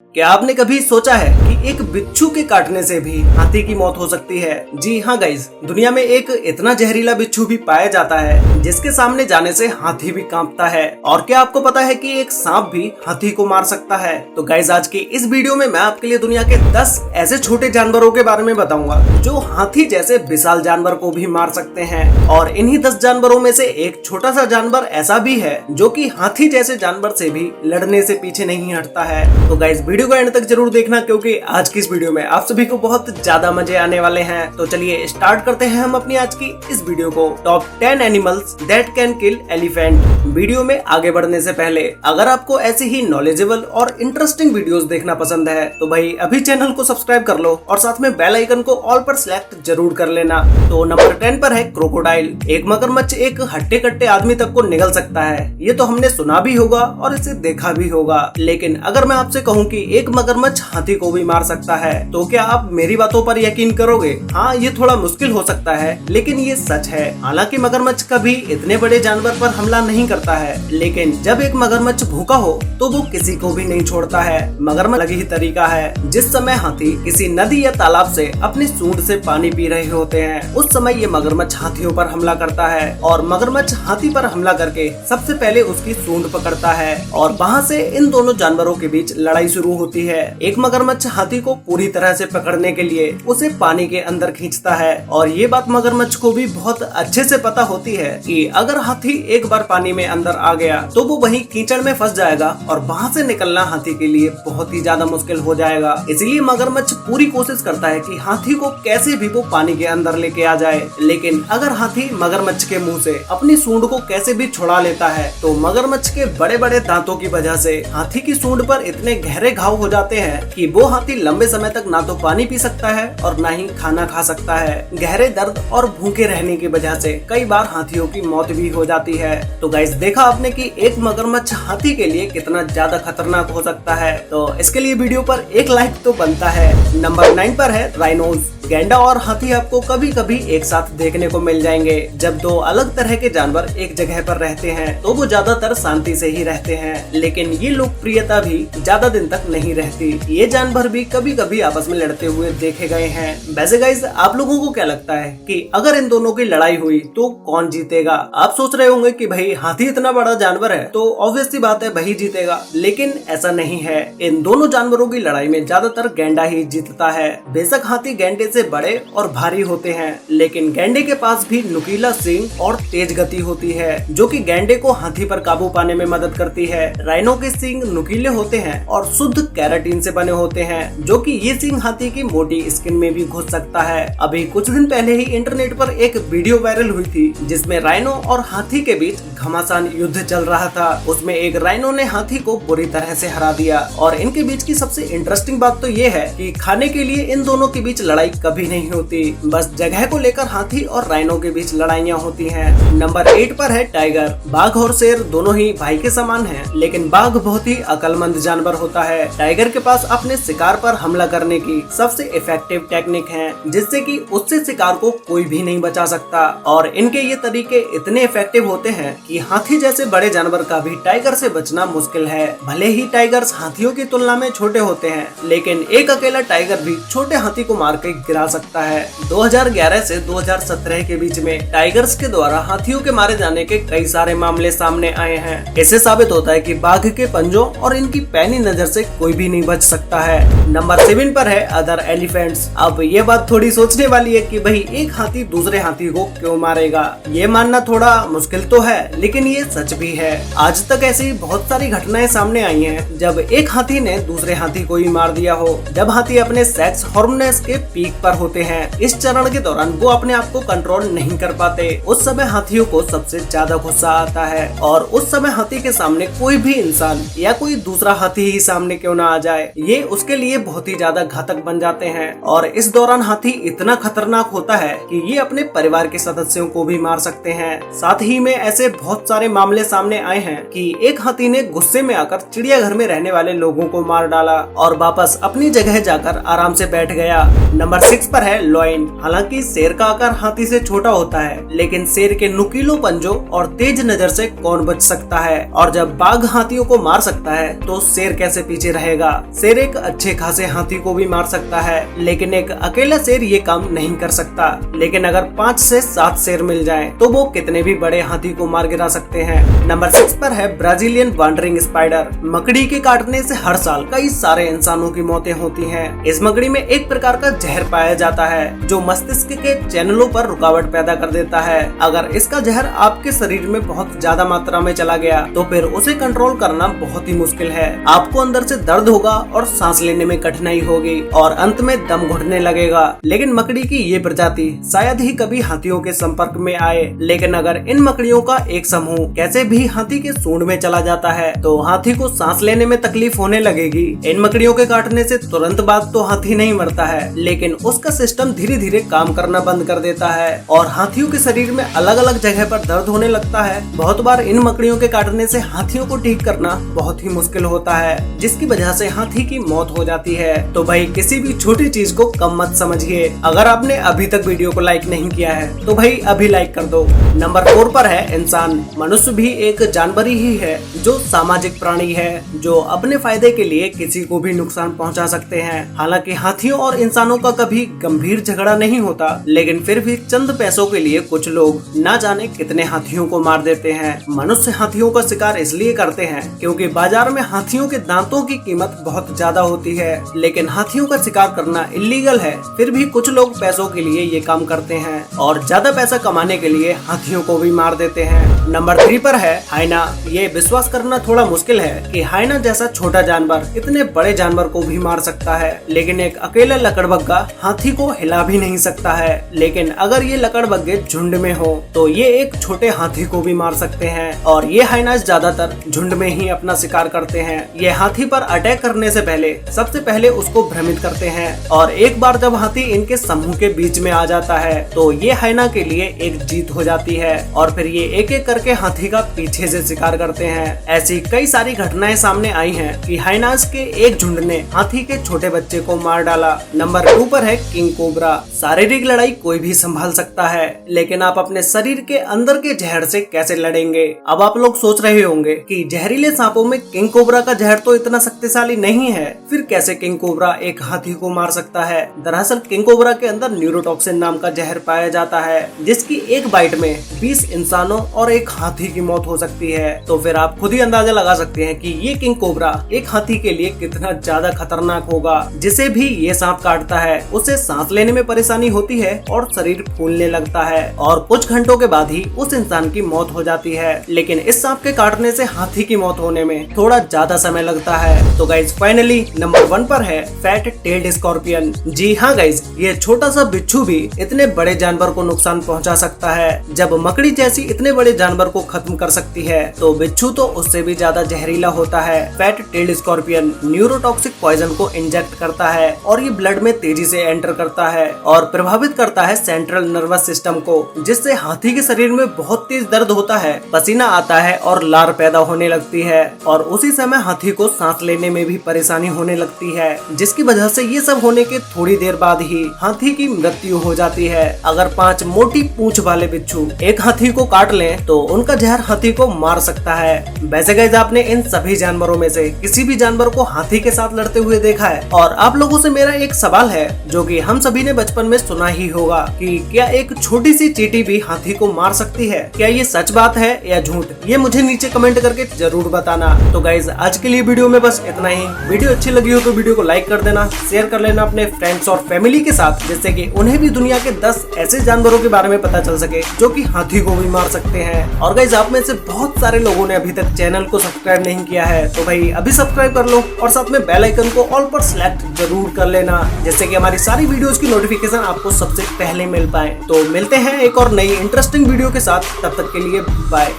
क्या आपने कभी सोचा है कि एक बिच्छू के काटने से भी हाथी की मौत हो सकती है? जी हाँ गाइज, दुनिया में एक इतना जहरीला बिच्छू भी पाया जाता है जिसके सामने जाने से हाथी भी कांपता है। और क्या आपको पता है कि एक सांप भी हाथी को मार सकता है? तो गाइज आज की इस वीडियो में मैं आपके लिए दुनिया के 10 ऐसे छोटे जानवरों के बारे में बताऊंगा जो हाथी जैसे विशाल जानवर को भी मार सकते हैं। और इन्हीं 10 जानवरों में से एक छोटा सा जानवर ऐसा भी है जो कि हाथी जैसे जानवर से भी लड़ने से पीछे नहीं हटता है। तो गाइज वीडियो को एंड तक जरूर देखना, क्योंकि आज की इस वीडियो में आप सभी को बहुत ज्यादा मजे आने वाले हैं। तो चलिए स्टार्ट करते हैं हम अपनी आज की इस वीडियो को। Top 10 animals that can kill elephant. Video में आगे बढ़ने से पहले अगर आपको ऐसे ही नॉलेजेबल और इंटरेस्टिंग वीडियोस देखना पसंद है तो भाई अभी चैनल को सब्सक्राइब कर लो और साथ में बेल आइकन को ऑल पर सिलेक्ट जरूर कर लेना। तो नंबर 10 पर है क्रोकोडाइल। एक मगरमच्छ एक हट्टे कट्टे आदमी तक को निगल सकता है, ये तो हमने सुना भी होगा और इसे देखा भी होगा। लेकिन अगर मैं आपसे कहूँ कि एक मगरमच्छ हाथी को भी मार सकता है तो क्या आप मेरी बातों पर यकीन करोगे? हाँ, ये थोड़ा मुश्किल हो सकता है लेकिन ये सच है। हालांकि मगरमच्छ कभी इतने बड़े जानवर पर हमला नहीं करता है, लेकिन जब एक मगरमच्छ भूखा हो तो वो किसी को भी नहीं छोड़ता है। मगरमच्छ अलग ही तरीका है। जिस समय हाथी किसी नदी या तालाब से अपनी सूंड से पानी पी रहे होते हैं, उस समय ये मगरमच्छ हाथियों पर हमला करता है। और मगरमच्छ हाथी पर हमला करके सबसे पहले उसकी सूंड पकड़ता है और वहाँ से इन दोनों जानवरों के बीच लड़ाई शुरू होती है। एक मगरमच्छ हाथी को पूरी तरह से पकड़ने के लिए उसे पानी के अंदर खींचता है और ये बात मगरमच्छ को भी बहुत अच्छे से पता होती है कि अगर हाथी एक बार पानी में अंदर आ गया तो वो वहीं कीचड़ में फंस जाएगा और वहाँ से निकलना हाथी के लिए बहुत ही ज्यादा मुश्किल हो जाएगा। इसलिए मगरमच्छ पूरी कोशिश करता है कि हाथी को कैसे भी वो पानी के अंदर लेके आ जाए। लेकिन अगर हाथी मगरमच्छ के मुंह से अपनी सूंड को कैसे भी छुड़ा लेता है तो मगरमच्छ के बड़े बड़े दांतों की वजह से हाथी की सूंड पर इतने गहरे घाव हो जाते हैं कि वो हाथी लंबे समय तक ना तो पानी पी सकता है और ना ही खाना खा सकता है। गहरे दर्द और भूखे रहने की वजह से कई बार हाथियों की मौत भी हो जाती है। तो गाइस देखा आपने कि एक मगरमच्छ हाथी के लिए कितना ज्यादा खतरनाक हो सकता है, तो इसके लिए वीडियो पर एक लाइक तो बनता है। नंबर 9 पर है राइनोज। गैंडा और हाथी आपको कभी कभी एक साथ देखने को मिल जाएंगे। जब दो अलग तरह के जानवर एक जगह पर रहते हैं तो वो ज्यादातर शांति से ही रहते हैं, लेकिन ये लोकप्रियता भी ज्यादा दिन तक नहीं रहती। ये जानवर भी कभी कभी आपस में लड़ते हुए देखे गए हैं। वैसे गाइस आप लोगों को क्या लगता है कि अगर इन दोनों की लड़ाई हुई तो कौन जीतेगा? आप सोच रहे होंगे कि भाई हाथी इतना बड़ा जानवर है तो ऑब्वियस सी बात है वही जीतेगा, लेकिन ऐसा नहीं है। इन दोनों जानवरों की लड़ाई में ज्यादातर गैंडा ही जीतता है। बेशक हाथी गैंडे से बड़े और भारी होते हैं, लेकिन गैंडे के पास भी नुकीला सींग और तेज गति होती है जो कि गैंडे को हाथी पर काबू पाने में मदद करती है। राइनो के सींग नुकीले होते हैं और शुद्ध कैराटीन से बने होते हैं, जो कि ये सींग हाथी की मोटी स्किन में भी घुस सकता है। अभी कुछ दिन पहले ही इंटरनेट पर एक वीडियो वायरल हुई थी जिसमें राइनो और हाथी के बीच घमासान युद्ध चल रहा था। उसमें एक राइनो ने हाथी को बुरी तरह से हरा दिया और इनके बीच की सबसे इंटरेस्टिंग बात तो ये है कि खाने के लिए इन दोनों के बीच लड़ाई कभी नहीं होती, बस जगह को लेकर हाथी और राइनो के बीच लड़ाइयाँ होती हैं। नंबर 8 पर है टाइगर। बाघ और शेर दोनों ही भाई के समान हैं, लेकिन बाघ बहुत ही अक्लमंद जानवर होता है। टाइगर के पास अपने शिकार पर हमला करने की सबसे इफेक्टिव टेक्निक है, जिससे कि उससे शिकार को कोई भी नहीं बचा सकता। और इनके ये तरीके इतने इफेक्टिव होते हैं कि हाथी जैसे बड़े जानवर का भी टाइगर से बचना मुश्किल है। भले ही टाइगर्स हाथियों की तुलना में छोटे होते हैं, लेकिन एक अकेला टाइगर भी छोटे हाथी को मार के गिरा सकता है। 2011 से 2017 के बीच में टाइगर्स के द्वारा हाथियों के मारे जाने के कई सारे मामले सामने आए हैं। इससे साबित होता है कि बाघ के पंजों और इनकी पैनी नजर से कोई भी नहीं बच सकता है। नंबर 7 पर है अदर एलिफेंट्स। अब ये बात थोड़ी सोचने वाली है कि भाई एक हाथी दूसरे हाथी को क्यों मारेगा? ये मानना थोड़ा मुश्किल तो है, लेकिन ये सच भी है। आज तक ऐसी बहुत सारी घटनाएं सामने आई हैं जब एक हाथी ने दूसरे हाथी को ही मार दिया हो। जब हाथी अपने सेक्स हार्मोन्स के पीक पर होते हैं, इस चरण के दौरान वो अपने आप को कंट्रोल नहीं कर पाते। उस समय हाथियों को सबसे ज्यादा गुस्सा आता है और उस समय हाथी के सामने कोई भी इंसान या कोई दूसरा हाथी ही सामने क्यों ना आ जाए, ये उसके लिए बहुत ही ज्यादा घातक बन जाते हैं। और इस दौरान हाथी इतना खतरनाक होता है कि ये अपने परिवार के सदस्यों को भी मार सकते हैं। साथ ही में ऐसे बहुत सारे मामले सामने आए हैं कि एक हाथी ने गुस्से में आकर चिड़ियाघर में रहने वाले लोगों को मार डाला और वापस अपनी जगह जाकर आराम से बैठ गया। नंबर 6 पर है लॉइन। हालांकि शेर का आकार हाथी से छोटा होता है, लेकिन शेर के नुकीलों पंजों और तेज नजर से कौन बच सकता है? और जब बाघ हाथियों को मार सकता है तो शेर कैसे पीछे नीचे रहेगा। शेर एक अच्छे खासे हाथी को भी मार सकता है, लेकिन एक अकेला शेर ये काम नहीं कर सकता। लेकिन अगर 5 से 7 शेर मिल जाएं, तो वो कितने भी बड़े हाथी को मार गिरा सकते हैं। नंबर 6 पर है ब्राजीलियन वांडरिंग स्पाइडर। मकड़ी के काटने से हर साल कई सारे इंसानों की मौतें होती हैं। इस मकड़ी में एक प्रकार का जहर पाया जाता है जो मस्तिष्क के चैनलों पर रुकावट पैदा कर देता है। अगर इसका जहर आपके शरीर में बहुत ज्यादा मात्रा में चला गया तो फिर उसे कंट्रोल करना बहुत ही मुश्किल है। आपको अंदर से दर्द होगा और सांस लेने में कठिनाई होगी और अंत में दम घुटने लगेगा। लेकिन मकड़ी की ये प्रजाति शायद ही कभी हाथियों के संपर्क में आए, लेकिन अगर इन मकड़ियों का एक समूह कैसे भी हाथी के सूंड में चला जाता है तो हाथी को सांस लेने में तकलीफ होने लगेगी। इन मकड़ियों के काटने से तुरंत बाद तो हाथी नहीं मरता है, लेकिन उसका सिस्टम धीरे धीरे काम करना बंद कर देता है और हाथियों के शरीर में अलग अलग जगह पर दर्द होने लगता है। बहुत बार इन मकड़ियों के काटने से हाथियों को ठीक करना बहुत ही मुश्किल होता है, जिसकी वजह से हाथी की मौत हो जाती है। तो भाई किसी भी छोटी चीज को कम मत समझिए। अगर आपने अभी तक वीडियो को लाइक नहीं किया है तो भाई अभी लाइक कर दो। नंबर 4 पर है इंसान। मनुष्य भी एक जानवर ही है जो सामाजिक प्राणी है, जो अपने फायदे के लिए किसी को भी नुकसान पहुंचा सकते हैं। हालांकि हाथियों और इंसानों का कभी गंभीर झगड़ा नहीं होता, लेकिन फिर भी चंद पैसों के लिए कुछ लोग ना जाने कितने हाथियों को मार देते हैं। मनुष्य हाथियों का शिकार इसलिए करते हैं क्योंकि बाजार में हाथियों के दांतों की कीमत बहुत ज्यादा होती है, लेकिन हाथियों का शिकार करना इलीगल है। फिर भी कुछ लोग पैसों के लिए ये काम करते हैं और ज्यादा पैसा कमाने के लिए हाथियों को भी मार देते हैं। नंबर 3 पर है हाइना। ये विश्वास करना थोड़ा मुश्किल है कि हाइना जैसा छोटा जानवर इतने बड़े जानवर को भी मार सकता है, लेकिन एक अकेला लकड़बग्गा हाथी को हिला भी नहीं सकता है। लेकिन अगर ये लकड़बग्गे झुंड में हो तो ये एक छोटे हाथी को भी मार सकते हैं और ये हाइनास ज्यादातर झुंड में ही अपना शिकार करते हैं। ये हाथी पर अटैक करने से पहले सबसे पहले उसको भ्रमित करते हैं और एक बार जब हाथी इनके समूह के बीच में आ जाता है तो ये हाइना के लिए एक जीत हो जाती है और फिर ये एक एक करके हाथी का पीछे से शिकार करते हैं। ऐसी कई सारी घटनाएं सामने आई हैं कि हाइनास के एक झुंड ने हाथी के छोटे बच्चे को मार डाला। नंबर 2 पर है किंग कोबरा। शारीरिक लड़ाई कोई भी संभाल सकता है, लेकिन आप अपने शरीर के अंदर के जहर से कैसे लड़ेंगे? अब आप लोग सोच रहे होंगे कि जहरीले सांपों में किंग कोबरा का जहर तो इतना शक्तिशाली नहीं है, फिर कैसे किंग कोबरा एक हाथी को मार सकता है? दरअसल किंग कोबरा के अंदर न्यूरोटॉक्सिन नाम का जहर पाया जाता है, जिसकी एक बाइट में 20 इंसानों और एक हाथी की मौत हो सकती है। तो फिर आप खुद ही अंदाजा लगा सकते हैं कि ये किंग कोबरा एक हाथी के लिए कितना ज्यादा खतरनाक होगा। जिसे भी ये सांप काटता है उसे सांस लेने में परेशानी होती है और शरीर फूलने लगता है और कुछ घंटों के बाद ही उस इंसान की मौत हो जाती है। लेकिन इस सांप के काटने से हाथी की मौत होने में थोड़ा ज्यादा समय लगता है। तो गाइज फाइनली नंबर 1 पर है फैट टेल्ड स्कॉर्पियन। जी हाँ गाइज, ये छोटा सा बिच्छू भी इतने बड़े जानवर को नुकसान पहुंचा सकता है। जब मकड़ी जैसी इतने बड़े जानवर को खत्म कर सकती है तो बिच्छू तो उससे भी ज्यादा जहरीला होता है। Fat tailed scorpion neurotoxic poison को इंजेक्ट करता है और ये ब्लड में तेजी से एंटर करता है और प्रभावित करता है सेंट्रल नर्वस सिस्टम को, जिससे हाथी के शरीर में बहुत तेज दर्द होता है, पसीना आता है और लार पैदा होने लगती है और उसी समय हाथी को सांस लेने में भी परेशानी होने लगती है, जिसकी वजह से ये सब होने के थोड़ी देर बाद ही हाथी की मृत्यु हो जाती है। अगर 5 मोटी पूंछ वाले बिच्छू एक हाथी को काट लें तो उनका जहर हाथी को मार सकता है। वैसे गाइस, आपने इन सभी जानवरों में से किसी भी जानवर को हाथी के साथ लड़ते हुए देखा है? और आप लोगों से मेरा एक सवाल है जो कि हम सभी ने बचपन में सुना ही होगा कि क्या एक छोटी सी चींटी भी हाथी को मार सकती है? क्या ये सच बात है या झूठ? ये मुझे नीचे कमेंट करके जरूर बताना। तो गाइज आज के लिए वीडियो में बस इतना ही। वीडियो अच्छी लगी हो तो वीडियो को लाइक कर देना, शेयर कर लेना अपने फ्रेंड्स और फैमिली के साथ, जिससे कि उन्हें भी दुनिया के 10 ऐसे जानवरों के बारे में पता चल सके जो कि हाथी को भी मार सकते हैं। और गाइज आप में से बहुत सारे लोगों ने अभी तक चैनल को सब्सक्राइब नहीं किया है, तो भाई अभी सब्सक्राइब कर लो और साथ में बेल आइकन को ऑल पर सिलेक्ट जरूर कर लेना, जिससे कि हमारी सारी वीडियोस की नोटिफिकेशन आपको सबसे पहले मिल पाए। तो मिलते हैं एक और नई इंटरेस्टिंग वीडियो के साथ, तब तक के लिए बाय।